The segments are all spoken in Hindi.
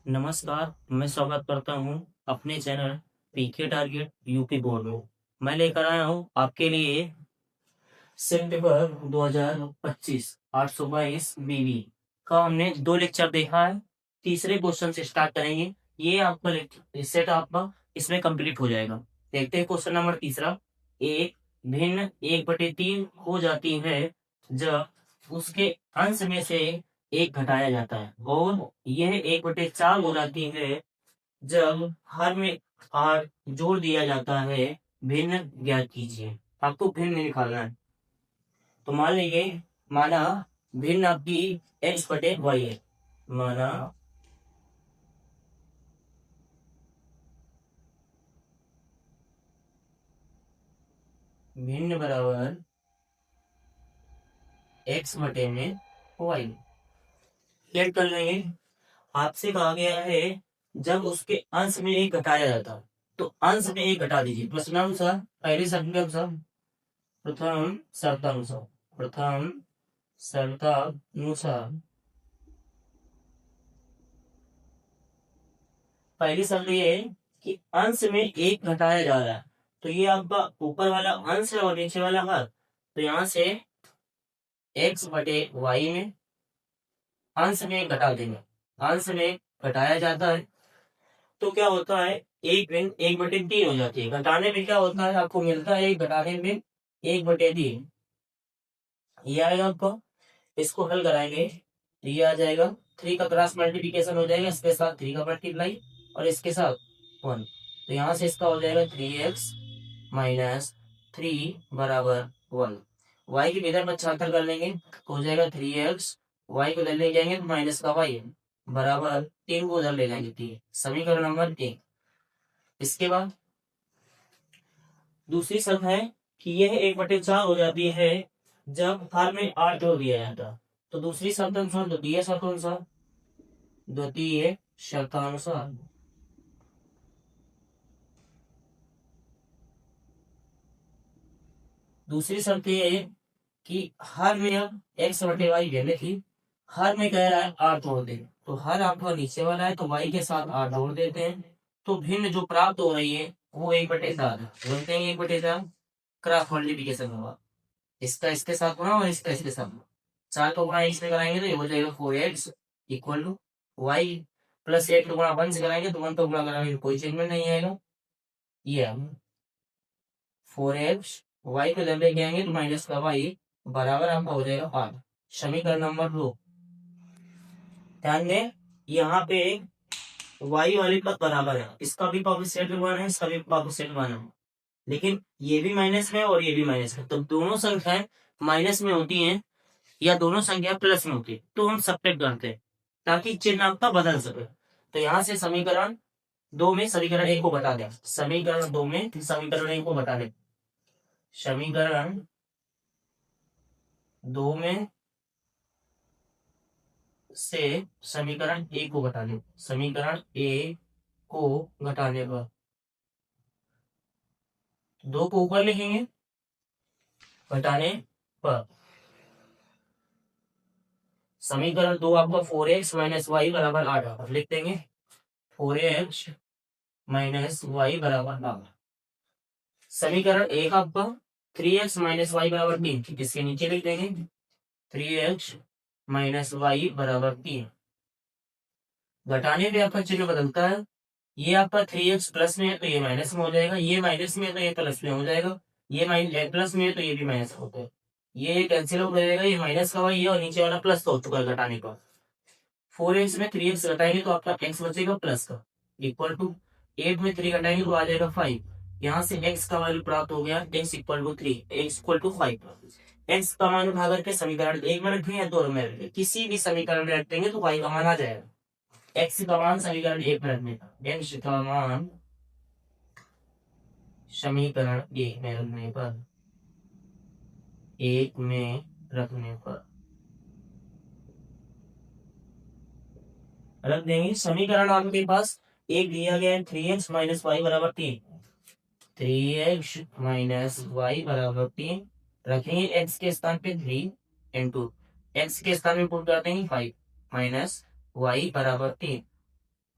नमस्कार, मैं स्वागत करता हूँ अपने channel PK target UP board में। मैं लेकर आया हूँ आपके लिए सितंबर 2025 822 बीवी का हमने 2 लेक्चर देखा है। तीसरे क्वेश्चन से स्टार्ट करेंगे। ये आपका सेट आपका इसमें कंप्लीट हो जाएगा। देखते हैं क्वेश्चन नंबर तीसरा। एक भिन्न 1/3 हो जाती है जब उसके अंश में से एक घटाया जाता है, और यह 1/4 हो जाती है जब हर में आर जोड़ दिया जाता है। भिन्न ज्ञात कीजिए। आपको भिन्न निकालना है। तो मान लीजिए, माना भिन्न आपकी x/y है। माना भिन्न बराबर x/y। लेट कर लेंगे। आपसे कहा गया है जब उसके अंश में एक घटाया जाता है, तो अंश में एक घटा दीजिए। प्रश्नानुसार पहले शब्द के अनुसार प्रथम शर्तानुसार पहली शर्त ये है कि अंश में एक घटाया जा रहा है। तो ये आपका ऊपर वाला अंश है और नीचे वाला हर। तो यहां से x/y में अंश में घटा देंगे। अंश में घटाया जाता है तो क्या होता है, एक ऋण 1/3 हो जाती है। घटाने में क्या होता है, आपको मिलता है घटाने में 1/3। ये आएगा आपको। इसको हल कराएंगे तो ये आ जाएगा 3 का क्रॉस मल्टीप्लीकेशन हो जाएगा, इसके साथ 3 का मल्टीप्लाई और इसके साथ 1। तो यहां से इसका हो जाएगा 3x - 3 बराबर 1। y की विधि में छात्र कर लेंगे तो हो जाएगा 3x। y को ले जाएंगे तो माइनस का y बराबर 3 को उधर ले जाएंगे 3। समीकरण नंबर 3। इसके बाद दूसरी शर्त है कि यह 1/4 हो जाती है जब हर में 8 जोड़ दिया जाता। तो दूसरी शर्त अनुसार द्वितीय शर्तानुसार दूसरी शर्त ये है कि हर में अब x/y पहले थी, हर में कह रहा है 8 जोड़ दे। तो हर आपका नीचे वाला है तो y के साथ 8 जोड़ देते हैं। तो भिन्न जो प्राप्त हो रही है वो 1/4 बोलते हैं। 1/4 क्रॉस मल्टीप्लिकेशन होगा, इसका इसके साथ होना और इसका इसके साथ होना। 4 को गुणा इसमें कराएंगे तो ये हो जाएगा 4x equal to y plus 8 को गुणा 1 से कराएंगे तो 1 को गुणा कराएंगे कोई चेंजमेंट नहीं आएगा। ये 4x y को जब लेके आएंगे तो माइनस का y बराबर आपका हो जाएगा 8। समीकरण नंबर 2। ध्यान दें, यहाँ पे y वाले पद बराबर है, इसका भी पावर सेट 1 है, इसका भी पावर सेट 1 है। लेकिन ये भी माइनस में और ये भी माइनस में, तो दोनों संख्याएं माइनस में होती हैं या दोनों संख्या प्लस में होती है तो हम सब्ट्रैक्ट करते हैं ताकि चिन्ह आपका बदल सके। तो यहाँ से समीकरण 2 में समीकरण 1 को बता दें। समीकरण 2 में समीकरण 1 को बता दें। समीकरण 2 में से समीकरण 1 को घटा दें। समीकरण 1 को घटाने पर 2 को ऊपर लिखेंगे, घटाने पर समीकरण 2 आपका 4x - y बराबर 8 लिख देंगे। 4x - y बराबर 8। समीकरण 1 आपका 3x - y बराबर 3, इसके नीचे लिख देंगे 3x - y बराबर 3। घटाने पे आपका चिन्ह बदलता है। ये आपका 3x प्लस में है तो ये माइनस में हो जाएगा, ये माइनस में है तो ये प्लस में हो जाएगा, ये प्लस में है तो ये भी माइनस होता है। ये कैंसिल हो जाएगा, ये माइनस का y है और नीचे वाला प्लस हो चुका है घटाने पर। 4x में 3x घटाएंगे तो आपका x बचेगा प्लस का इक्वल टू 8 में 3 घटाएंगे तो आ जाएगा 5। यहाँ से x का वैल्यू प्राप्त हो गया x equal to 3, x equal to 5। x का मान उठा करके समीकरण 1 में रखें या 2 में रखें, किसी भी समीकरण में रख देंगे तो y का मान आ जाएगा। x का मान समीकरण 1 में रखने का, x का मान समीकरण 1 में रखने पर 1 में रखने पर रख देंगे। समीकरण आपके पास एक दिया गया है 3x - y बराबर 3। 3x - y बराबर 3 रखेंगे, x के स्थान पे 3 इंटू x के स्थान में पुट कर देंगे 5 माइनस y बराबर 3।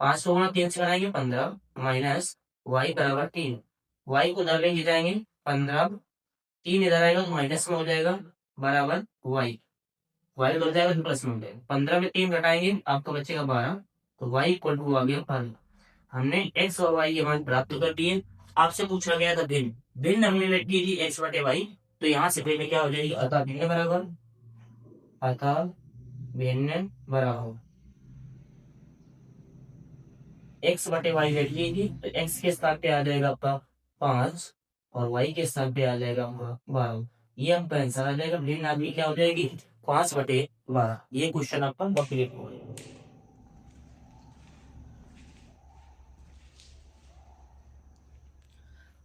5 को 3 से कराएंगे 15 माइनस वाई बराबर 3। वाई को उधर लेके जाएंगे 15, 3 इधर आएगा तो माइनस में हो जाएगा बराबर वाई। वाई उधर जाएगा तो प्लस में हो जाएगा। 15 में 3 घटाएंगे आपको बचेगा 12, तो वाई इक्वल टू आ गया 12। हमने एक्स और वाई के मान प्राप्त कर दिए। आपसे पूछा गया था भिन्न, भिन्न हमने वेट की थी एक्स बटे वाई, तो यहाँ से पहले क्या हो जाएगी अतः भिन्न बराबर, अतः भिन्न बराबर एक्स बटे वाई वेट की थी, तो एक्स के स्थान पे आ जाएगा आपका 5 और वाई के स्थान पे आ जाएगा आपका 12। ये आपका आंसर आ जाएगा। भिन्न आपकी क्या हो जाएगी 5/12। ये क्वेश्चन आपका कंप्लीट हो गया।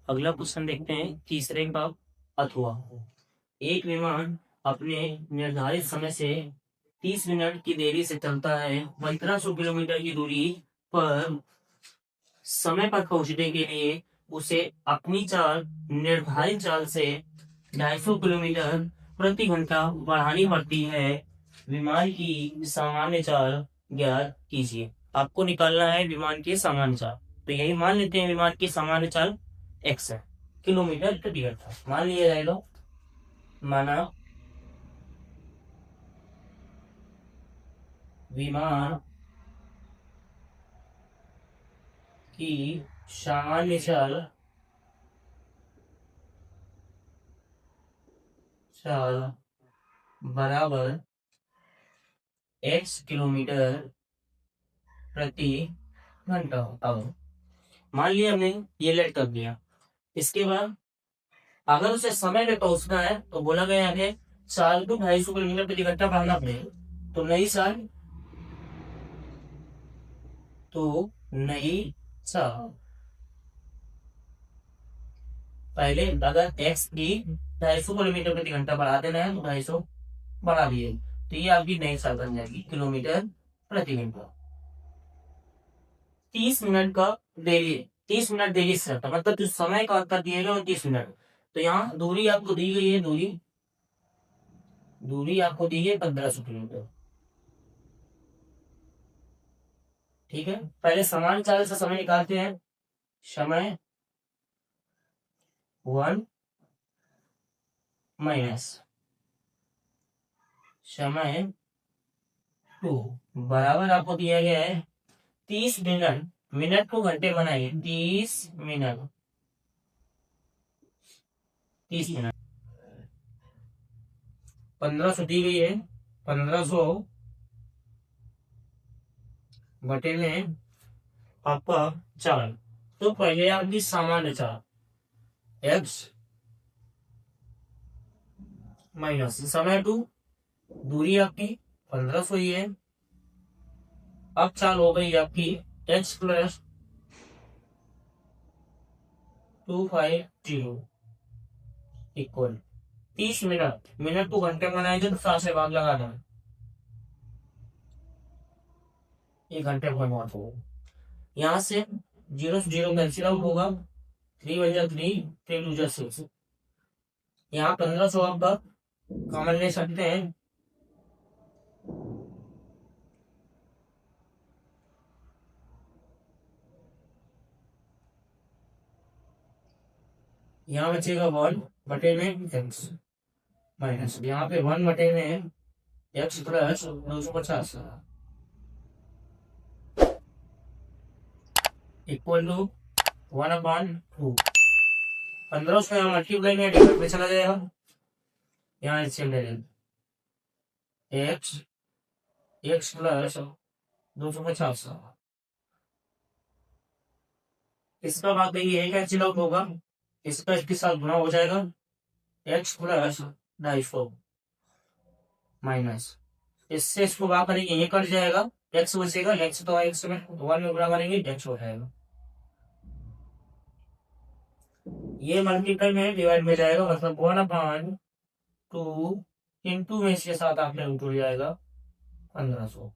अगला क्वेश्चन देखते हैं तीसरे का। अथवा एक विमान अपने निर्धारित समय से 30 मिनट की देरी से चलता है, 1500 किलोमीटर की दूरी पर समय पर पहुंचने के लिए उसे अपनी चाल निर्धारित चाल से 250 किलोमीटर प्रति घंटा बढ़ानी पड़ती है। विमान की सामान्य चाल ज्ञात कीजिए। आपको निकालना है विमान की सामान्य चाल। तो यही मान लेते हैं विमान की सामान्य चाल एक्स है, किलोमीटर प्रति घंटा मान लिया जाएगा। माना विमान की सामान्य चाल बराबर एक्स किलोमीटर प्रति घंटा। अब मान लिया हमने ये लेट कर दिया। इसके बाद अगर उसे समय पे पहुंचना है तो बोला गया है चाल को 250 किलोमीटर प्रति घंटा बढ़ाना पड़ेगा। तो नई चाल पहले अगर एक्स की 250 किलोमीटर प्रति घंटा बढ़ा देना है तो 250 बढ़ा दिए, तो ये आपकी नई चाल बन जाएगी किलोमीटर प्रति घंटा। 30 मिनट का देरी, 30 मिनट देरी से चलता, मतलब जो समय का अंतर दिएगा वो 30 मिनट। तो यहाँ दूरी आपको दी गई है, दूरी आपको दी है 1500 किलोमीटर। ठीक है, पहले समान चाल से समय निकालते हैं। समय 1 माइनस समय 2 बराबर आपको दिया गया है 30 मिनट। मिनट को घंटे बनाइए, 30 मिनट, 30 मिनट 1500 दी गई है, 1500 बटे में आपका चाल। तो पहले आपकी सामान्य चाल एक्स माइनस समय 2, दूरी आपकी 1500 ही है। अब चाल हो गई आपकी x plus 250 equal 30 minute. Minute को घंटे बनाएंगे तो 7 से भाग लगा दें, एक घंटे को बनवा दो। यहाँ से 0 से 0 कैंसिल आउट होगा, 3 बजा 3, 3 टू जा 6। यहाँ 1500 आपका कॉमन ले सकते हैं। यहाँ बचेगा 1 बटे में एक्स माइनस, यहाँ पे 1 बटे में एक्स प्लस 250 इक्वल टू 1/2। 1500 यहाँ मल्टीप्लाई में डिवाइड में चला जाएगा, यहाँ एलसीएम ले लेंगे एक्स एक्स प्लस 250। इसका बात ये है कैंसिल आउट होगा, इसका इसके साथ गुना हो जाएगा, एक्स प्लस 250 माइनस इससे इसको बात करेंगे ये कट जाएगा, एक्स बचेगा, एक्स तो एक्स में 1 में गुणा करेंगे एक्स हो जाएगा। ये मल्टीप्लाई में डिवाइड में जाएगा, मतलब 1/2 इंटू में इसके साथ आपने जुड़ जाएगा 1500।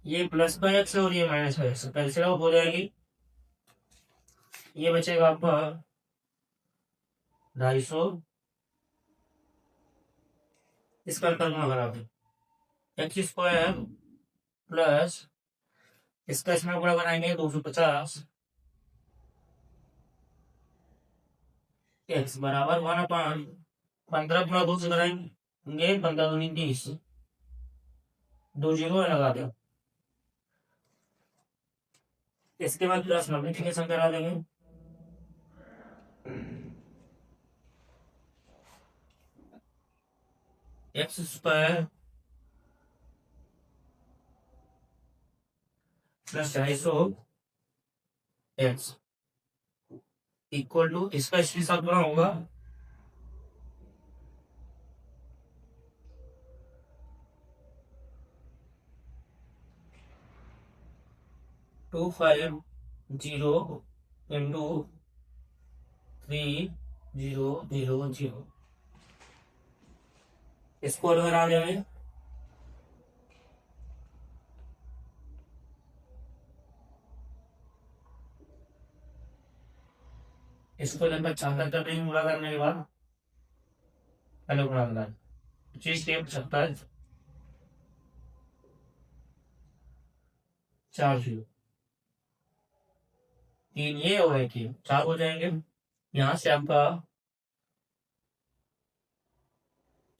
ये प्लस का एक्स और ये माइनस का एक्स कैंसिल आउट हो जाएगी। ये बचेगा आपका 250, इसका करना बराबर एक्स स्क्वायर प्लस इसका इसमें गुणा बनाएंगे 250 एक्स बराबर 1/, 15 गुणा 2 से कराएंगे 15 दूनी 30, 2 जीरो लगा दो। इसके बाद प्लस मल्टीप्लिकेशन करा देंगे, x square plus 250 x equal to, इसका इसके साथ गुणा होगा 250 इंटू 3000। इसको अगर आ जाए इसको लगभग 76 नहीं पूरा करने के बाद पहले गुणा करना है 25 टेप 76 4 जीरो 3 ये और एक ये 4 हो जाएंगे। यहाँ से आपका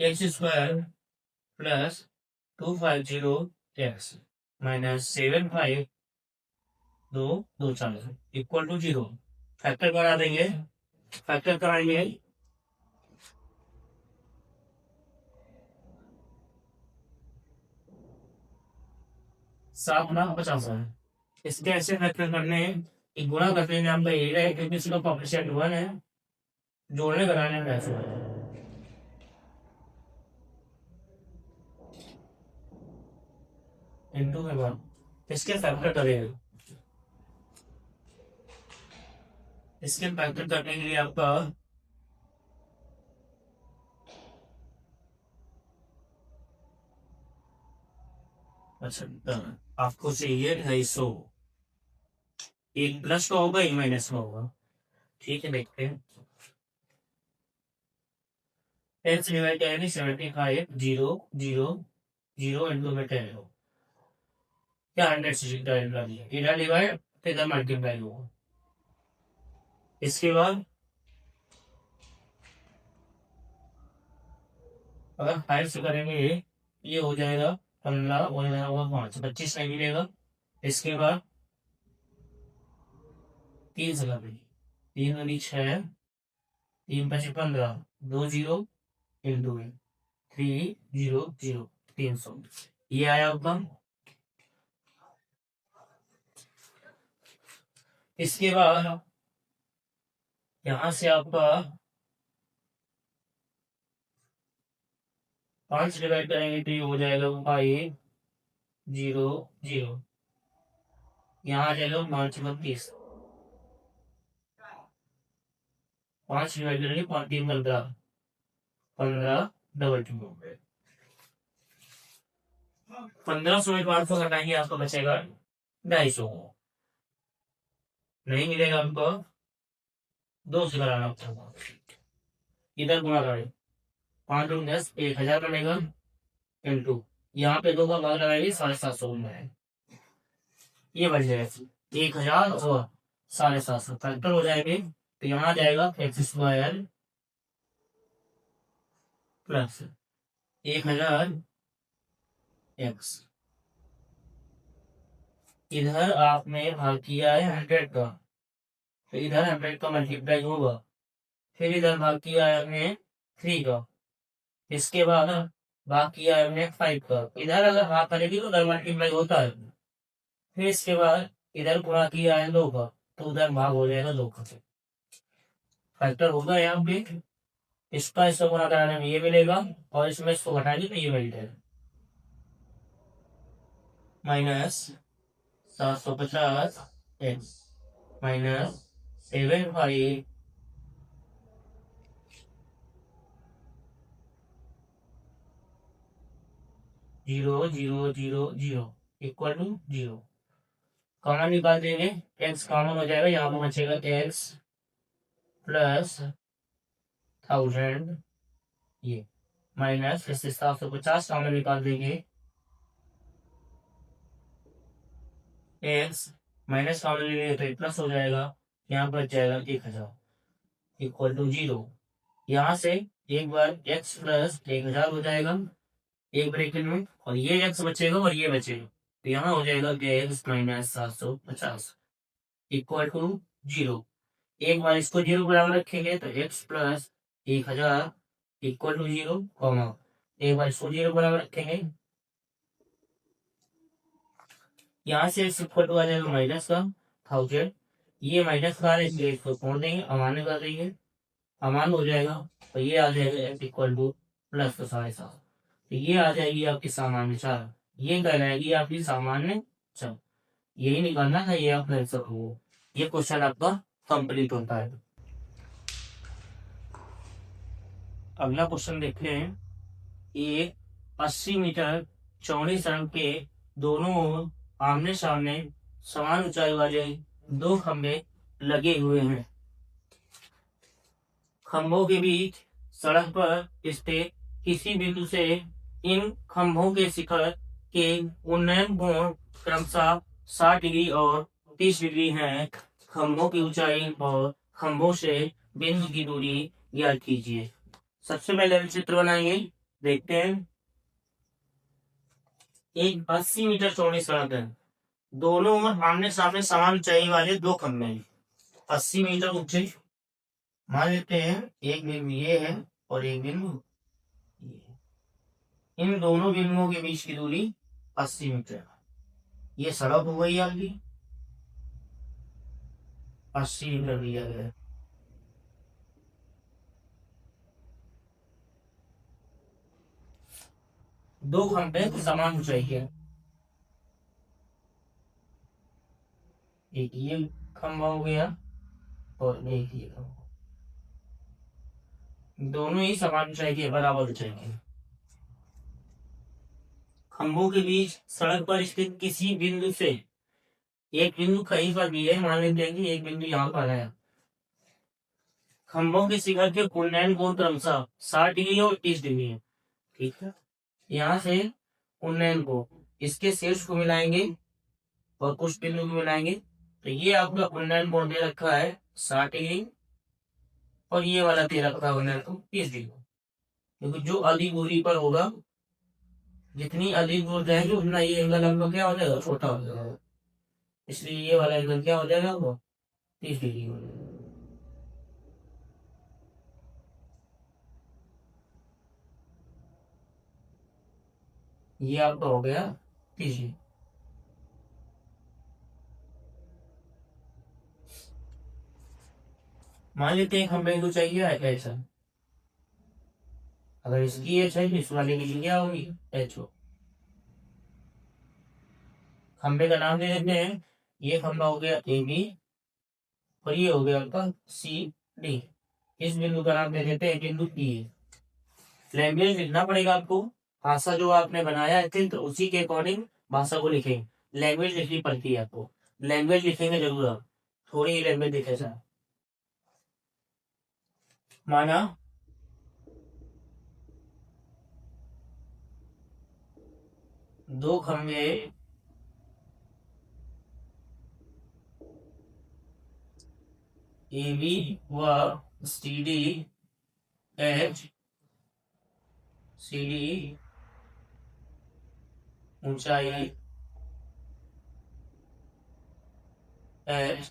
x square plus 250 x minus 75 2 40 equal to 0। Factor करा देंगे, फैक्टर कराएंगे 7 गुना 50 है। इसके ऐसे फैक्टर करने हैं, गुणा करने में आपका ये है क्योंकि इसका कोएफिशिएंट 1 है, जोड़ने कराने में ऐसे है इंटू में 1। इसके फैक्टर करेंगे, इसके फैक्टर करने के लिए आपका अच्छा आपको चाहिए 250, एक प्लस का होगा एक माइनस का होगा, ठीक है देखते हैं। टेन डिवाइड करेंगे 75 0 0 0 इंटू में 10 हो क्या 100 से इधर डिवाइड तो इधर मल्टीप्लाई होगा। इसके बाद अगर 5 से करेंगे ये हो जाएगा 15 होगा 5 25 नहीं मिलेगा। इसके बाद 3 से करेंगे 3 दूनी 6 3 5 15 2 जीरो इंटू 300 300 ये आया आपका। इसके बाद यहां से आपका 5 डिवाइड करेंगे तो ये हो जाएगा 5 0 0 यहाँ आ जाएगा 5 32 5 डिवाइड करेंगे 5 3 15 15 डबल 2 1500 में 500 घटाएंगे आपको बचेगा 250 नहीं मिलेगा आपको 2 से कराना होगा। इधर गुणा करें 5 दूनी 10 1000 बनेगा इंटू यहाँ पे 2 का भाग लगाएंगे 750 में ये बच जाएगा 1000 और 750 फैक्टर हो जाएंगे तो यहाँ जाएगा एक्स स्क्वायर प्लस 1000 एक्स इधर आपने भाग किया है 100 का तो इधर 100 का मल्टीप्लाई होगा, फिर इधर भाग किया है हमने 3 का, इसके बाद भाग किया है हमने 5 का, इधर अगर भाग करेगी तो उधर मल्टीप्लाई होता है, फिर इसके बाद इधर गुणा किया है 2 का तो उधर भाग हो जाएगा 2 का। फैक्टर होगा यहाँ पे, इसका इसको गुणा कराने में ये मिलेगा और इसमें इसको घटाएंगे तो ये मिल जाएगा minus 750 x minus 75 0 0 0 0 equal to 0। Common निकाल देंगे, एक्स कॉमन हो जाएगा, यहाँ पर बचेगा एक्स प्लस 1000 ये माइनस इससे 750 कॉमन निकाल देंगे एक्स माइनस का लेंगे तो प्लस हो जाएगा, यहाँ बच जाएगा 1000 इक्वल टू 0। यहाँ से एक बार एक्स प्लस 1000 हो जाएगा एक ब्रैकेट में, और ये एक्स बचेगा और ये बचेगा, तो यहाँ हो जाएगा कि एक्स माइनस 750 इक्वल टू 0। एक बार इसको 0 बराबर रखेंगे तो x plus 1000 equal to 0, comma एक बार इसको 0 बराबर रखेंगे, यहाँ से इक्वल टू आ जाएगा माइनस का 1000, ये माइनस का है इसलिए इसको छोड़ देंगे, अमान्य कर देंगे, अमान हो जाएगा, तो ये आ जाएगा एक्स इक्वल टू प्लस का 7.5, तो ये आ जाएगी आपकी सामान्य चाल, ये कहलाएगी आपकी सामान्य चाल। यही निकालना था, ये आप आंसर हो, ये क्वेश्चन आपका कंप्लीट होता है। अगला क्वेश्चन देखते हैं। एक 80 मीटर चौड़ी सड़क के दोनों ओर आमने सामने समान ऊंचाई वाले दो खंभे लगे हुए हैं। खंभों के बीच सड़क पर स्थित किसी बिंदु से इन खंभों के शिखर के उन्नयन कोण क्रमशः 60 डिग्री और 30 डिग्री है। खंभों की ऊंचाई और खंभों से बिंदु की दूरी ज्ञात कीजिए। सबसे पहले हम चित्र बनाएंगे, देखते हैं। एक 80 मीटर चौड़ी सड़क है, दोनों ओर आमने सामने समान ऊंचाई वाले दो खंभे हैं, 80 मीटर ऊंचे। मान लेते हैं एक बिंदु ये है और एक बिंदु ये है। इन दोनों बिंदुओं के बीच की दूरी 80 मीटर। ये सड़क हो गई आपकी, 80 मीटर दिया गया है। दो खंभे समान ऊंचाई के, एक ये खंभा हो गया और एक ये खंभा, दोनों ही समान ऊंचाई के, बराबर ऊंचाई के। खंभों के बीच सड़क पर स्थित किसी बिंदु से, एक बिंदु कहीं पर भी है, मान लेते हैं कि एक बिंदु यहाँ पर है। खंभों के शिखर के उन्नयन कोण क्रमशः 60 डिग्री और 30 डिग्री है, ठीक है। यहाँ से उन्नयन को इसके शीर्ष को मिलाएंगे और कुछ बिंदु को मिलाएंगे, तो ये आपका उन्नयन कोण दे रखा है 60 डिग्री और ये वाला दे रखा है उन्नयन कोण 30 डिग्री, क्योंकि जो अधिक दूरी पर होगा, जितनी अधिक दूर जाएगी उतना ये एंगल आपका क्या हो जाएगा, छोटा हो जाएगा, इसलिए ये वाला एंगल क्या हो जाएगा, वो 30 डिग्री हो जाएगा। ये आपका हो गया 30 डिग्री। मान लेते हैं खंभे को चाहिए ऐसा, अगर इसकी एच है तो इस वाले की क्या होगी, एच हो। खंभे का नाम दे देते हैं, ये खंभा हो गया ए बी और ये हो गया आपका सी डी। इस बिंदु का नाम दे देते हैं बिंदु ई। लैंग्वेज लिखना पड़ेगा आपको, भाषा जो आपने बनाया है चित्र उसी के अकॉर्डिंग भाषा को लिखेंगे। लैंग्वेज लिखनी पड़ती है आपको, लैंग्वेज लिखेंगे जरूर आप, थोड़ी ही लैंग्वेज लिखे सर। माना दो खंभे ए बी व C D H C D ऊंचाई एच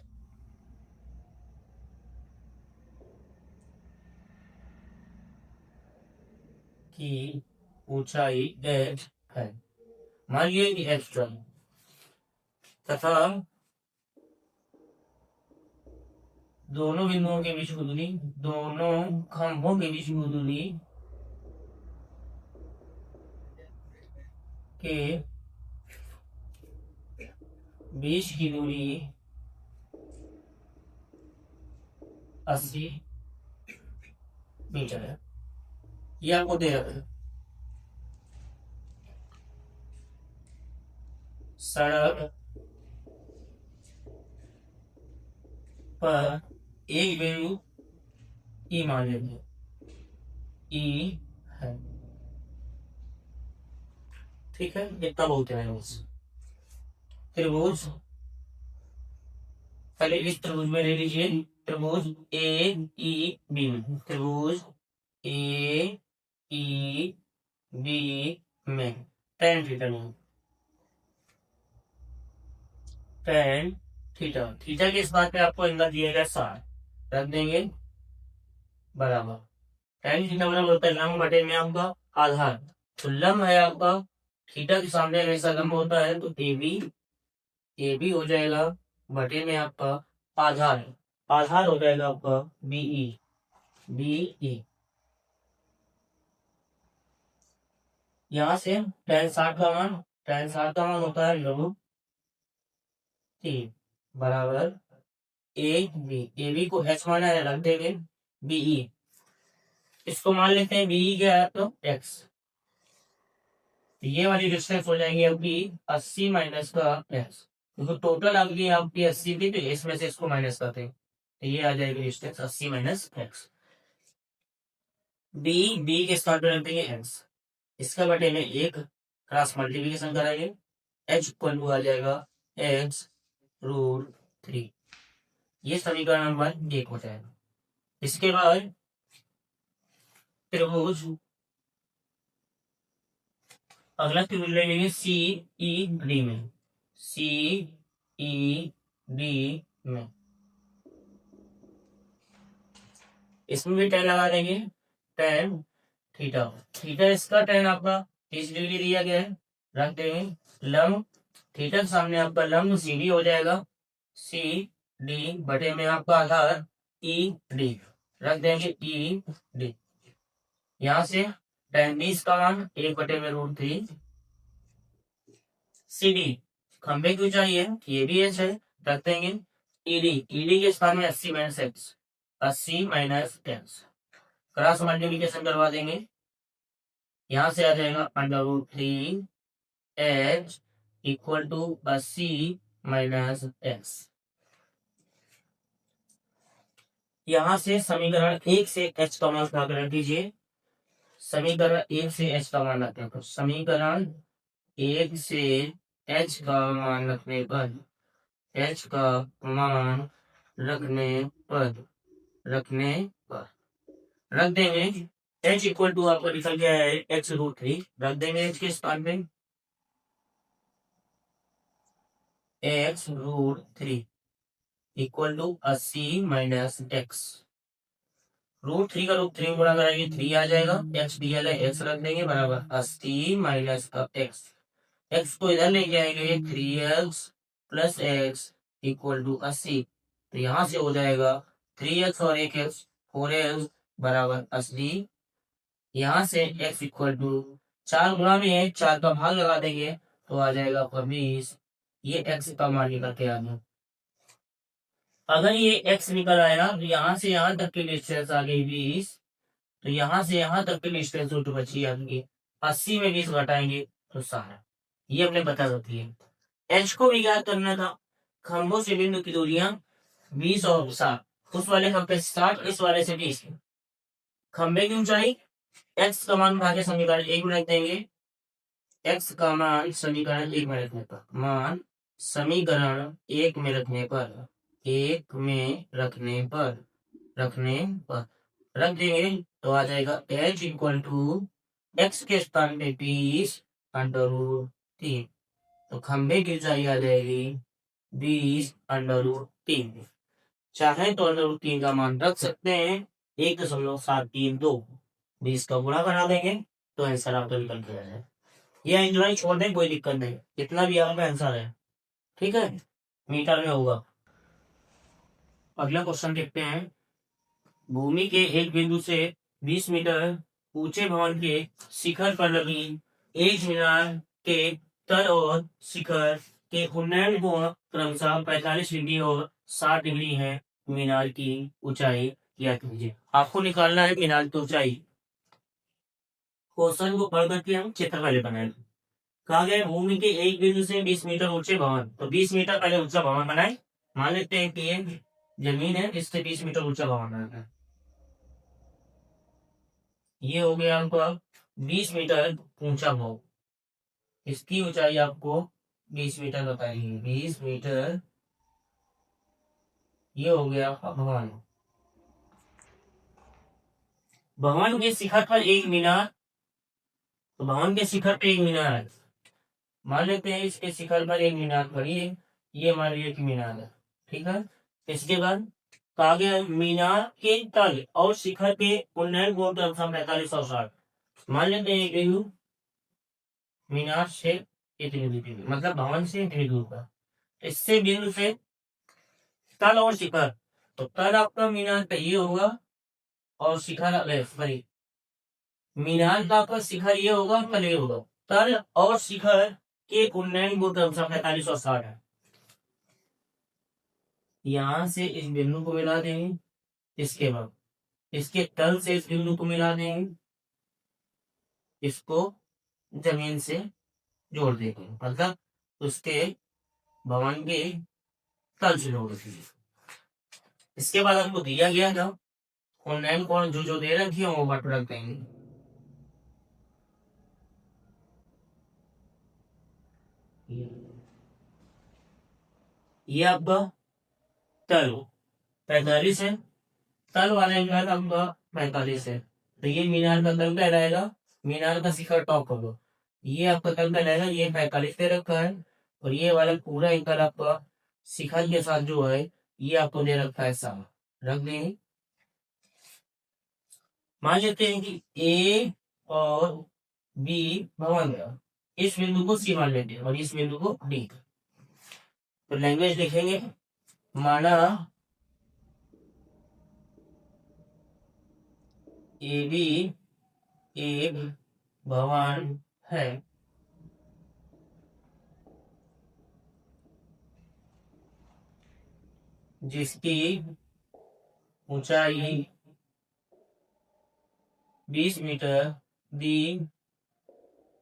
की ऊंचाई एच है, मान लीजिए कि एच तथा दोनों बिंदुओं के बीच की दूरी, दोनों खंभों के बीच की दूरी के बीच की दूरी 80 मीटर है। ये आपको दे रखा है। सड़क पर एक बिंदु ई मान लेंगे, ई है, ठीक है। इतना बहुत है। त्रिभुज पहले इस त्रिभुज में ले लीजिए, त्रिभुज ए ई बी, त्रिभुज ए ई बी में tan थीटा में, tan थीटा, थीटा के इस बात पे आपको एंगल दिया गया 60, रख देंगे बराबर, tan थीटा बराबर होता है लंब बटे में आपका आधार, तो लंब है आपका थीटा के सामने ऐसा लंब होता है तो ए बी हो जाएगा बटे में आपका आधार, आधार हो जाएगा आपका बी ई, यहां से tan 60 का मान होता है लघु 3 बराबर ए बी को एच माना है, रख देंगे बीई, इसको मान लेते हैं बीई क्या है तो एक्स, ये वाली डिस्टेंस हो जाएगी आपकी 80 माइनस का एक्स, तो टोटल आपकी 80 थी तो इसमें से इसको माइनस करते हैं तो ये आ जाएगी डिस्टेंस 80 माइनस एक्स, बी के स्थान पर रख देंगे एक्स, इसका बटे में एक क्रॉस मल्टीप्लिकेशन कराएंगे, एच इक्वल टू आ जाएगा x√3, ये समीकरण नंबर 1 हो जाएगा। इसके बाद त्रिभुज, अगला त्रिभुज ले लेंगे सी ई डी में, सी ई डी में, इसमें भी tan लगा देंगे, tan थीटा, थीटा इसका tan आपका 30 डिग्री दिया गया है, रख देंगे लंब थीटा के सामने आपका लंब सी डी हो जाएगा, सी डी बटे में आपका आधार ई डी, रख देंगे ई डी, यहां से tan 20 का मान 1/√3, सी डी खंबे की ऊंचाई है ये भी एच है, रख देंगे ईडी के स्थान में 80 माइनस एक्स, 80 माइनस एक्स, क्रॉस मल्टीप्लिकेशन करवा देंगे, यहां से आ जाएगा √3 एच इक्वल टू 80 माइनस एक्स, यहां से समीकरण 1 से एच का मान रख दीजिए, समीकरण 1 से एच का मान रखते हैं तो समीकरण 1 से एच का मान रखने पर, एच का मान रखने पर रख देंगे एच इक्वल टू आपका निकल गया है x√3, रख देंगे एच के स्थान पे x√3 equal to 80 minus x, √3 का √3 में गुणा कराएंगे 3 आ जाएगा, एक्स दिया है एक्स रख देंगे बराबर 80 माइनस का एक्स, एक्स को इधर ले जाएंगे 3x plus x equal to 80, तो यहां से हो जाएगा 3x और 1x 4x बराबर 80, यहां से x इक्वल टू 4 गुणा में है 4 का भाग लगा देंगे तो आ जाएगा 20, ये x का मान निकल के आ गया, अगर ये x निकल आया तो यहां से यहां तक की डिस्टेंस आ गई 20, तो यहां से यहां तक की डिस्टेंस तो बची आपकी 80 में 20 घटाएंगे तो 60, ये हमने बता सकती है। एच को भी ज्ञात करना था, खंभों से बिंदु की दूरियां 20 और 60, उस वाले खंभे से 60, इस वाले से 20, खंभे की ऊंचाई एक्स का मान भागे समीकरण 1 में रख देंगे, एक्स का मान समीकरण 1 में रखने पर, मान समीकरण 1 में रखने पर, 1 में रखने पर रख देंगे तो आ जाएगा एच इक्वल टू एक्स के स्थान पे 20√3, तो खंभे की ऊंचाई आ जाएगी 20√3, चाहे तो √3 का मान रख सकते हैं 1.732, 20 का गुणा करा देंगे तो आंसर आपका निकल के आ जाए, ये एंजॉय छोड़ दें कोई दिक्कत नहीं, इतना भी आपका आंसर है, ठीक है, मीटर में होगा। अगला क्वेश्चन देखते हैं, भूमि के एक बिंदु से 20 मीटर ऊंचे भवन के शिखर पर लगी एक मीनार के तल और शिखर के उन्नयन कोण क्रमशः 45 डिग्री और 60 डिग्री है, मीनार की ऊंचाई ज्ञात कीजिए, आपको निकालना है मीनार की ऊंचाई। क्वेश्चन को पढ़ करके हम चित्र पहले बनाए, कहा गया भूमि के एक बिंदु से 20 मीटर ऊंचे भवन, तो 20 मीटर पहले ऊंचा भवन बनाए, मान लेते हैं कि ये जमीन है इससे 20 मीटर ऊंचा भवन बनाना है, ये हो गया आपका 20 मीटर ऊंचा भवन, इसकी ऊंचाई आपको 20 मीटर बताएंगे, 20 मीटर ये हो गया आपका भवन। भवन के शिखर पर एक मीनार, तो भवन के शिखर पे एक मीनार है, मान लेते हैं इसके शिखर पर एक मीनार खड़ी है, ये मान लिया कि मीनार है, ठीक है। इसके बाद कहा गया मीनार के तल और शिखर के उन्नयन कोण का अनुसार 4560, मान लेते हैं बिंदु मीनार से इतनी दूरी पे, मतलब भवन से इतनी दूर पर, इससे बिंदु से तल और शिखर, तो तल आपका मीनार का ये होगा और शिखर सॉरी मीनार का आपका शिखर ये होगा, तल ये होगा, तल और शिखर के उन्नयन कोण का अनुसार 4560 है। यहां से इस बिंदु को मिला देंगे, इसके बाद इसके तल से इस बिंदु को मिला देंगे, इसको जमीन से जोड़ देंगे, मतलब उसके भवन के तल से जोड़ देंगे। इसके बाद हमको दिया गया था उन्नयन कोण जो जो दे रखी है वो बट रख देंगे। ये आपका तल 45 है, तल वाला एंगल आपका 45 है, तो ये मीनार का तल कहलाएगा, मीनार का शिखर टॉप होगा, ये आपका तल कहलाएगा, ये 45 दे रखा है, और ये वाला पूरा एंगल आपका शिखर के साथ जो है ये आपको दे रखा है 60, रख देंगे। मान लेते हैं कि ए और बी भवन का, इस बिंदु को सी मान लेते हैं और इस बिंदु को डी, तो लैंग्वेज लिखेंगे, माना ए बी एक भवन है, जिसकी ऊंचाई 20 मीटर दी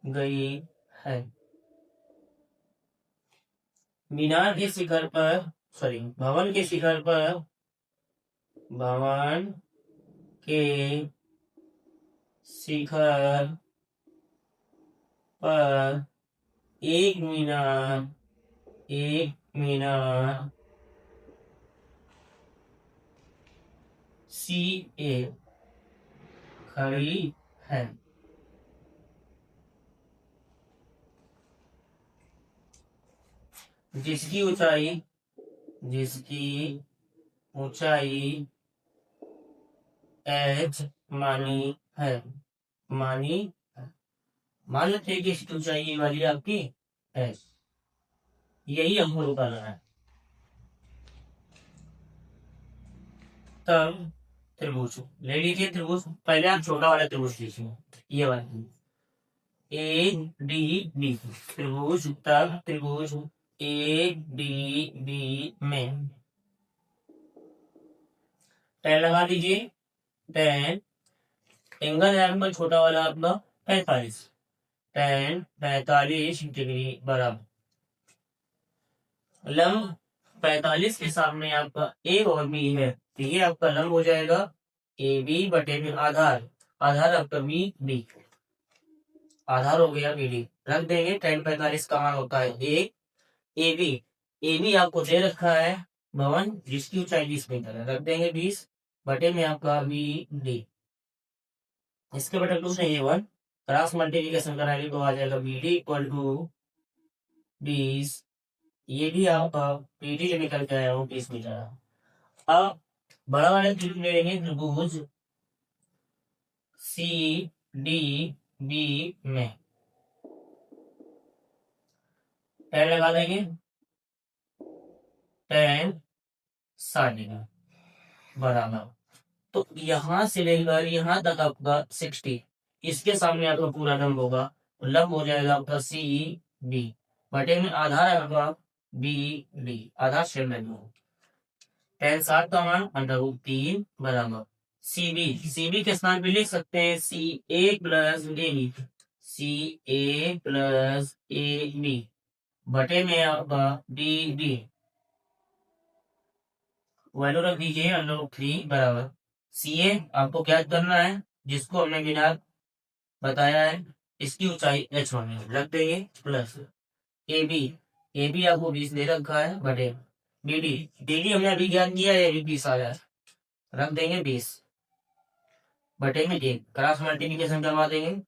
गई है। मीनार के शिखर पर सॉरी भवन के शिखर पर, भवन के शिखर पर एक मीनार सी ए खड़ी है, जिसकी ऊंचाई एच मानी मान लेते हैं कि इसकी ऊंचाई वाली आपकी एच, यही हमको निकालना है। तब त्रिभुज ले लीजिए, त्रिभुज पहले आप छोटा वाला त्रिभुज लीजिए, ये वाला ए डी बी त्रिभुज, तब त्रिभुज ए डी बी में टैन लगा दीजिए, टैन एंगल है आपका छोटा वाला आपका 45, टैन 45 डिग्री बराबर लंब 45 के सामने आपका ए और बी है, तो ये आपका लंब हो जाएगा ए बी बटे में आधार, आधार आपका बी डी, आधार हो गया बी डी, रख देंगे। टैन 45 का मान होता है एक, ए बी आपको दे रखा है भवन जिसकी ऊंचाई 20 मीटर है, रख देंगे 20 बटे में आपका बी डी, इसके बटे 2 से A1 क्रॉस मल्टीप्लिकेशन कराएंगे तो आ जाएगा बी डी इक्वल टू 20, ये भी आपका बी डी निकल के आया हो 20 मीटर। अब बड़ा वाले त्रिभुज ले लेंगे, त्रिभुज सी डी बी में टैन लगा देंगे, टैन 60 डिग्री बराबर, तो यहां से लेकर यहां तक आपका 60, इसके सामने आपका पूरा लंब होगा, तो लंब हो जाएगा आपका सी बी बटे में आधार आपका बी डी, आधार शेयर वैल्यू, टैन 60 का मान √3 बराबर सी बी के स्थान पे लिख सकते हैं C A plus D B, C A plus A B बटे में आपका डी डी, वैल्यू रख दीजिए √3 बराबर सी ए आपको क्या करना है, जिसको हमने बिना बताया है, इसकी ऊंचाई h1 है, रख देंगे प्लस ए बी आपको 20 दे रखा है बटे डी डी हमने अभी ज्ञान किया है, 20,000 रख देंगे 20 बटे में 1 क्रॉस मल्टीप्लिकेशन करवा देंगे।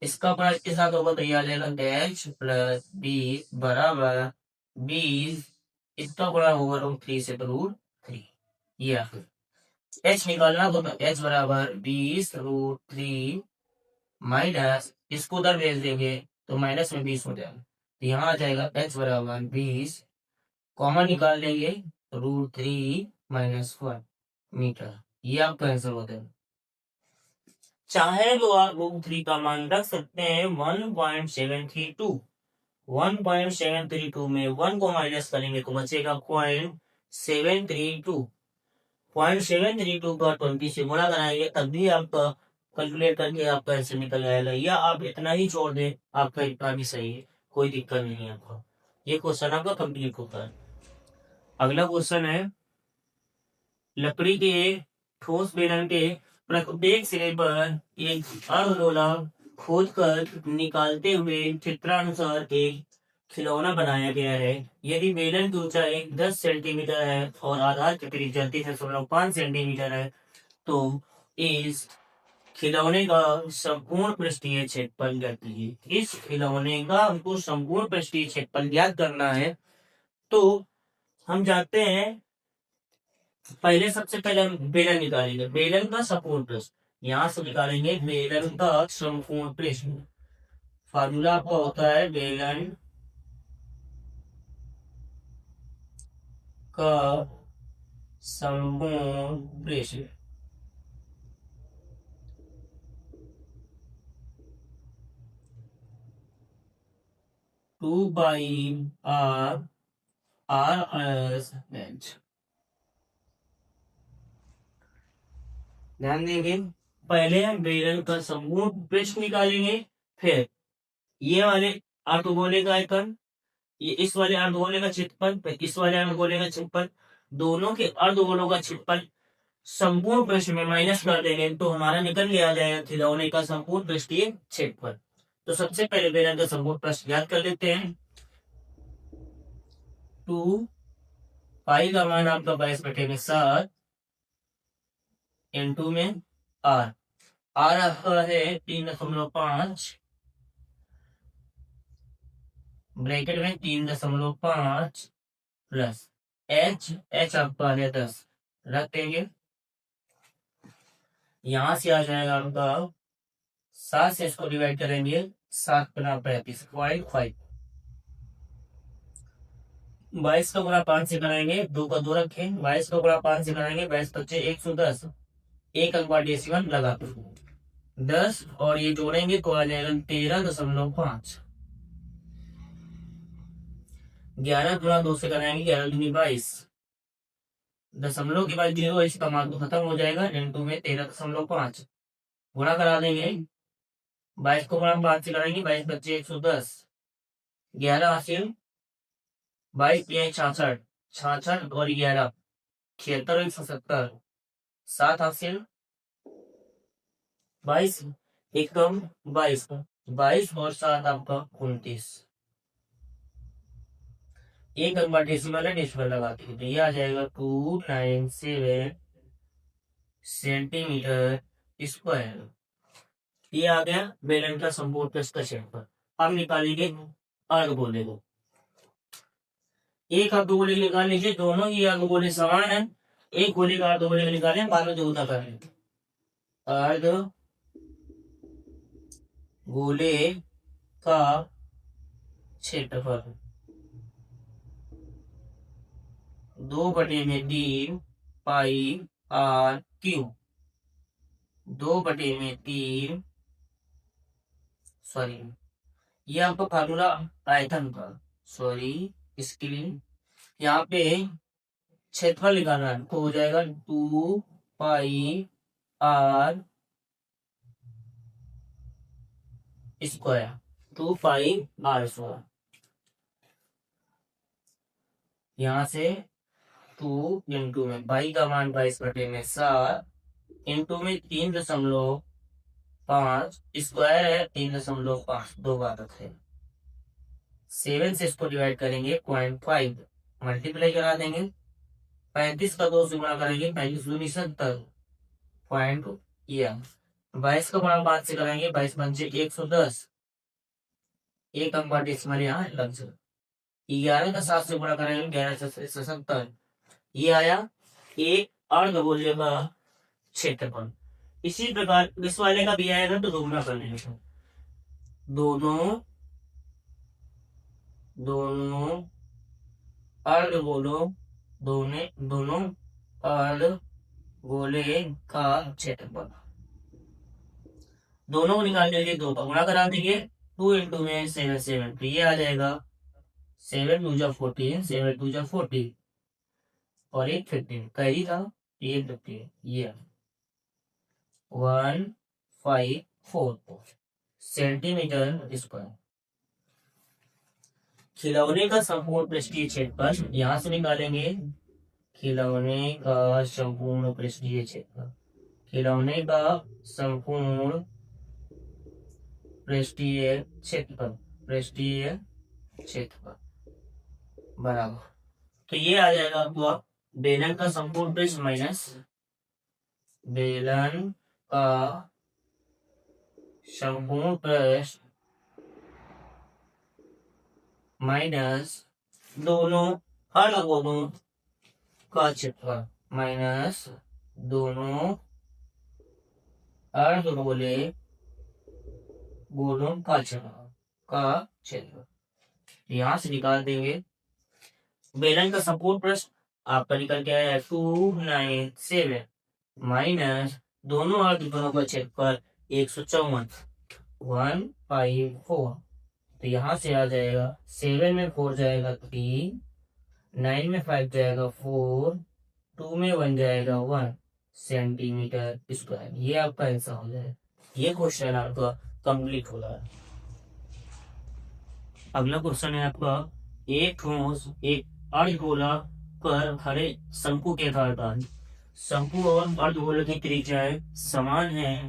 इसका अपना इसके साथ होगा तो यह आ जाएगा डैश प्लस 20 बराबर 20 इसका बड़ा होगा √3 से तो √3 ये फिर एच निकालना तो एच बराबर 20 √3 माइनस इसको उधर भेज देंगे तो माइनस में 20 हो जाएगा तो यहाँ आ जाएगा एच बराबर 20 कॉमन निकाल लेंगे √3 - 1 मीटर ये आपका आंसर होता है। चाहे तो आप √3 का मान रख सकते हैं 1.732 1.732 में 1 को माइनस करेंगे तो बचेगा 0.732 0.732 का 20 से गुणा कराएंगे तब भी आपका कैलकुलेट करके आपका आंसर निकल आएगा, या आप इतना ही छोड़ दें आपका इतना भी सही है, कोई दिक्कत नहीं है आपको। ये क्वेश्चन आपका कंप्लीट होता है। अगला क्वेश्चन है लकड़ी के ठोस बेलन के प्रत्येक सिरे पर एक अर्धगोला खोदकर निकालते हुए चित्रानुसार एक खिलौना बनाया गया है। यदि बेलन की ऊंचाई 10 सेंटीमीटर है और आधार की त्रिज्या 3.5 सेंटीमीटर है तो इस खिलौने का संपूर्ण पृष्ठीय क्षेत्रफल ज्ञात कीजिए। इस खिलौने का हमको संपूर्ण पृष्ठीय क्षेत्रफल ज्ञात करना है तो हम जानते हैं पहले सबसे पहले हम बेलन निकालेंगे, बेलन का संपूर्ण पृष्ठ यहां से निकालेंगे बेलन का संपूर्ण पृष्ठ। फार्मूला आपका होता है बेलन का संपूर्ण पृष्ठ two by R S H. ध्यान देंगे पहले हम बेलन का संपूर्ण पृष्ठ निकालेंगे, फिर ये वाले अर्धगोले का आयतन, ये इस वाले अर्धगोले का क्षेत्रफल, फिर इस वाले अर्धगोले का क्षेत्रफल, दोनों के अर्धगोलों का क्षेत्रफल संपूर्ण पृष्ठ में माइनस कर देंगे तो हमारा निकल के आ जाएगा खिलौने का संपूर्ण पृष्ठीय क्षेत्रफल। तो सबसे पहले बेलन का संपूर्ण पृष्ठ ज्ञात कर लेते हैं। 2 पाई का मान आपका 22/7 इंटू में आर आपका है 3.5 ब्रैकेट में 3.5 प्लस एच आपका है 10 रख देंगे। यहां से आ जाएगा आपका 7 से इसको डिवाइड करेंगे 7 × 35.5 22 का गुणा 5 से कराएंगे 2 का 2 रखें 22 का गुणा 5 से कराएंगे 22×5 = 110 एक अंक डेसिमल लगा 10 और ये जोड़ेंगे तो आ जाएगा 13.5 11 × 2 से कराएंगे 11×2 = 22 दशमलव के बाद 0 इसका मान तो खत्म हो जाएगा इंटू में 13.5 गुणा करा देंगे 22 को गुणा 5 से कराएंगे 22×110 11 हासिल 22 66 66 और 11 76 और 170 7 हासिल 22 एकम 22 22 और 7 आपका 29 एक अंक डेसिमल है डेसिमल लगाते हैं तो ये आ जाएगा 297 सेंटीमीटर स्क्वायर। ये आ गया बेलन का संपूर्ण पृष्ठ का क्षेत्रफल। अब निकालेंगे अर्धगोले को। एक अर्धगोले निकाल लीजिए, दोनों ही अर्धगोले समान है, एक गोले का अर्धगोले निकालें बाद में जोड़ना करें। अर्धगोले का क्षेत्रफल 2/3 पाई आर क्यूब 2/3 सॉरी ये आपका फार्मूला आयतन का इसके लिए यहाँ पे क्षेत्रफल निकालना है तो हो जाएगा 2 pi r square 2 pi r square यहाँ से 2 इंटू में पाई का मान 22/7 इंटू में 3.5 स्क्वायर है 3.5 दो बार है 7 से इसको डिवाइड करेंगे 0.5 मल्टीप्लाई करा देंगे, 35 का 2 से गुणा करेंगे, 35 दूनी 70 पॉइंट या 22 का गुणा 5 से करेंगे, 22 पंचे 110, एक अंक डेसिमल यहाँ लग जाए। 11 का 7 से गुणा करेंगे, 11 से 70, ये आया एक अर्धगोले का क्षेत्रफल। इसी प्रकार इस वाले का भी आएगा तो दोगुना कर लेंगे, दोनों अर्धगोलों दोनों अर्धगोले का क्षेत्रफल, दोनों को निकालने के लिए 2 का गुणा करा देंगे, 2 इंटू में 7 7, तो ये आ जाएगा 7 2 जा 14, 7 2 जा 40 और 8 15, कैरी था 8 15, ये 154 सेंटीमीटर स्क्वायर। खिलौने का संपूर्ण पृष्ठीय क्षेत्रफल यहां से निकालेंगे, खिलौने का संपूर्ण पृष्ठीय क्षेत्रफल, खिलौने का संपूर्ण पृष्ठीय क्षेत्रफल बराबर, तो ये आ जाएगा आपको बेलन का संपूर्ण पृष्ठ माइनस बेलन का संपूर्ण पृष्ठ माइनस दोनों अर्धगोलों का क्षेत्रफल, माइनस दोनों अर्धगोले गोलों का क्षेत्रफल, यहां से निकाल देंगे। बेलन का संपूर्ण पृष्ठ आपका निकल के आया 297 माइनस दोनों अर्धगोलों का क्षेत्रफल 154 154, तो यहां से आ जाएगा 7 में 4 जाएगा 3, 9 में 5 जाएगा 4, 2 में 1 जाएगा 1 सेंटीमीटर स्क्वायर। ये आपका आंसर हो जाएगा। ये क्वेश्चन आपका कंप्लीट हो रहा है। अगला क्वेश्चन है आपका, एक ठोस एक अर्धगोला पर खड़े शंकु के आकार का, शंकु और अर्धगोले की त्रिज्याएं समान है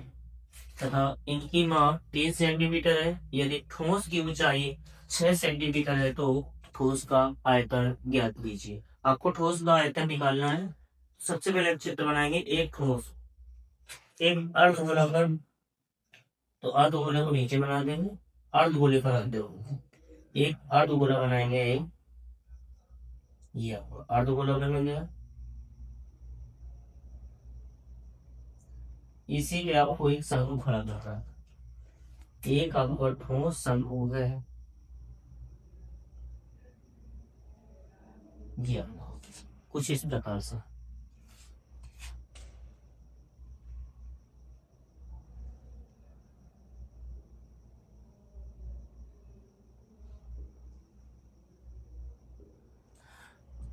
तथा इनकी माप 3 सेंटीमीटर है। यदि ठोस की ऊंचाई 6 सेंटीमीटर है तो ठोस का आयतन ज्ञात कीजिए। आपको ठोस का आयतन निकालना है। सबसे पहले चित्र बनाएंगे एक ठोस एक अर्धगोला पर, तो अर्धगोले को नीचे बना देंगे, अर्धगोले पर रख देंगे, एक अर्धगोला बनाएंगे, ये अर्धगोला बन गया। इसीलिए आपको एक शंकु खड़ा कर रहा है, एक आपका ठोस शंकु है, कुछ इस प्रकार से।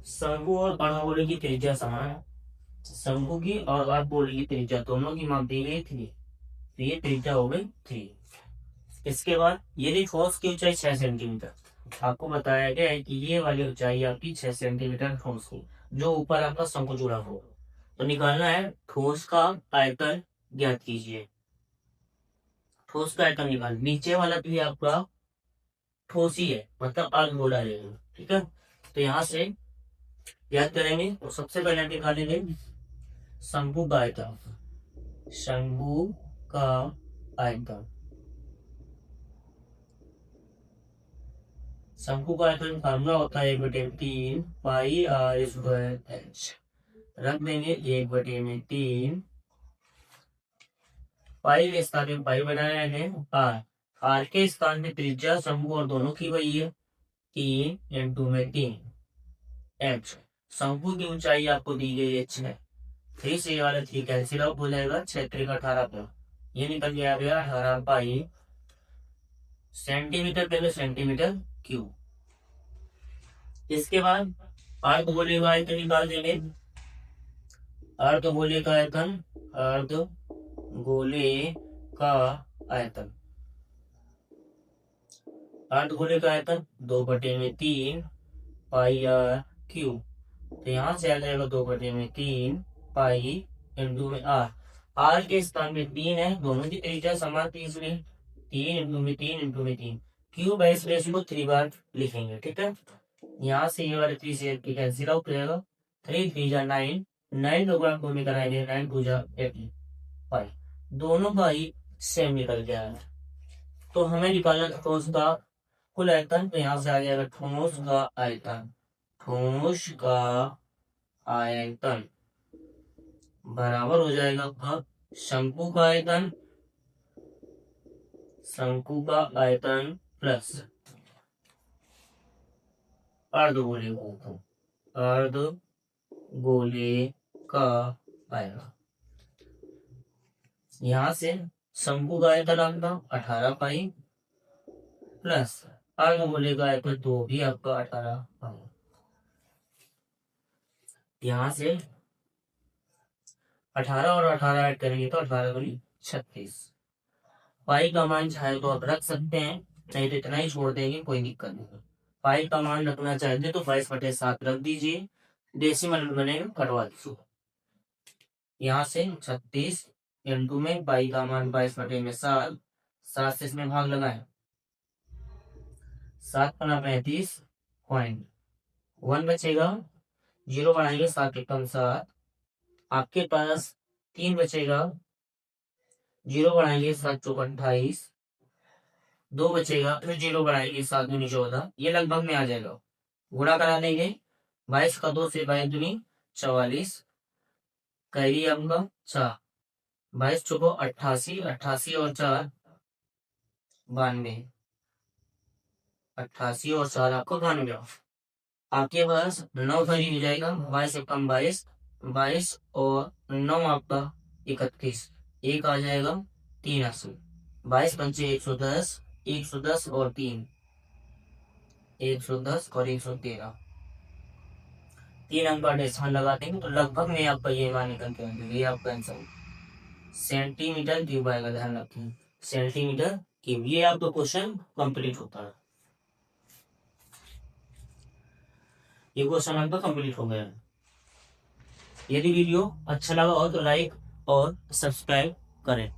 शंकु और अर्धगोले की त्रिज्या समान है। शंकु की और अर्धगोले की त्रिज्या दोनों की माप दी गई 3, तो ये त्रिज्या हो गई 3। इसके बाद यदि ठोस की ऊंचाई 6 सेंटीमीटर, आपको बताया गया है कि ये वाली ऊंचाई आपकी 6 सेंटीमीटर ठोस की, जो ऊपर आपका शंकु जुड़ा हो, तो निकालना है ठोस का आयतन ज्ञात कीजिए। ठोस का आयतन निकाल, नीचे वाला भी आपका ठोस ही है, मतलब अर्धगोला रहेगा, ठीक है। तो यहाँ से याद करेंगे, तो सबसे पहले निकालेंगे शंकु का आयतन, शंकु का आयतन, शंकु का आयतन फार्मूला होता है 1/3 पाई आर स्क्वायर एच। रख देंगे 1/3 पाई के स्थान में पाई बनाया है, आर, आर के स्थान में त्रिज्या शंकु और दोनों की वही है 3 × में 3 एच। शंकु की ऊंचाई आपको दी गई है 6, 3 से वाला 3 कैंसिल आउट हो जाएगा, 6 3 18 पर ये निकल गया 18 पाई सेंटीमीटर पे सेंटीमीटर क्यूब। इसके बाद अर्धगोले का आयतन निकाल देंगे, अर्धगोले का आयतन, अर्धगोले का आयतन, अर्धगोले का आयतन 2/3 पाई आर क्यूब, तो यहाँ से आ जाएगा 2/3 पाई इंटू में आर, आर के स्थान में 3 है, दोनों की त्रिज्या समान थी इसलिए 3 × में 3 × में 3 क्यूब है, इसलिए इसको 3 बार लिखेंगे, ठीक है। यहाँ से ये वाले 3 से 8 कैंसिल आउट हो जाएगा। 3 3 जा 9, 9 को गुणा को लेकर आएंगे, 9 2 जा 85, दोनों का ही सेम निकल गया है। तो हमें निकालना ठोस का कुल आयतन, तो यहाँ से आ जाएगा ठोस का आयतन, ठोस का आयतन बराबर हो जाएगा अब शंकु का आयतन, शंकु का आयतन प्लस अर्धगोले का आएगा। यहाँ से शंकु का आयतन आपका 18 पाई प्लस अर्धगोले का आयतन तो भी आपका 18 पाई। यहाँ से 18 और 18 ऐड करेंगे तो 18 दूनी 36। पाई का मान चाहे तो आप रख सकते हैं, नहीं तो इतना ही छोड़ देंगे, कोई दिक्कत नहीं। पाई का मान रखना चाहते तो 22/7 रख दीजिए, डेसिमल बनेगा कटवा दीजिए। यहाँ से 36 इंटू में पाई का मान 22/7, 7 से इसमें भाग लगाए, 7 पना 35.1 बचेगा, 0 बढ़ाएंगे 7 एकम 7, आपके पास 3 बचेगा, 0 बढ़ाएंगे 7 चौक 28, 2 बचेगा, फिर 0 बढ़ाएंगे 7 दूनी 14, ये लगभग में आ जाएगा। गुणा करा देंगे 22 का 2 से 22 दूनी 44, कैरी आपका 4, 22 चौको 88, 88 और 4 92, 88 और 4 आपको 92, आपके पास 9 कैरी हो जाएगा, 22 एकम 22, 22 और 9 आपका 31, एक आ जाएगा 83, 22 पंचे 110, 110 और 3 110 और 113, 3 अंक का डेसिमल लगा देंगे तो लगभग में आपका ये मान निकल के आएगा। ये आपका आंसर सेंटीमीटर क्यूब आएगा, ध्यान रखें सेंटीमीटर क्यूब। ये आपका क्वेश्चन कंप्लीट होता है, ये क्वेश्चन आपका कंप्लीट हो गया है। यदि वीडियो अच्छा लगा हो तो लाइक और सब्सक्राइब करें।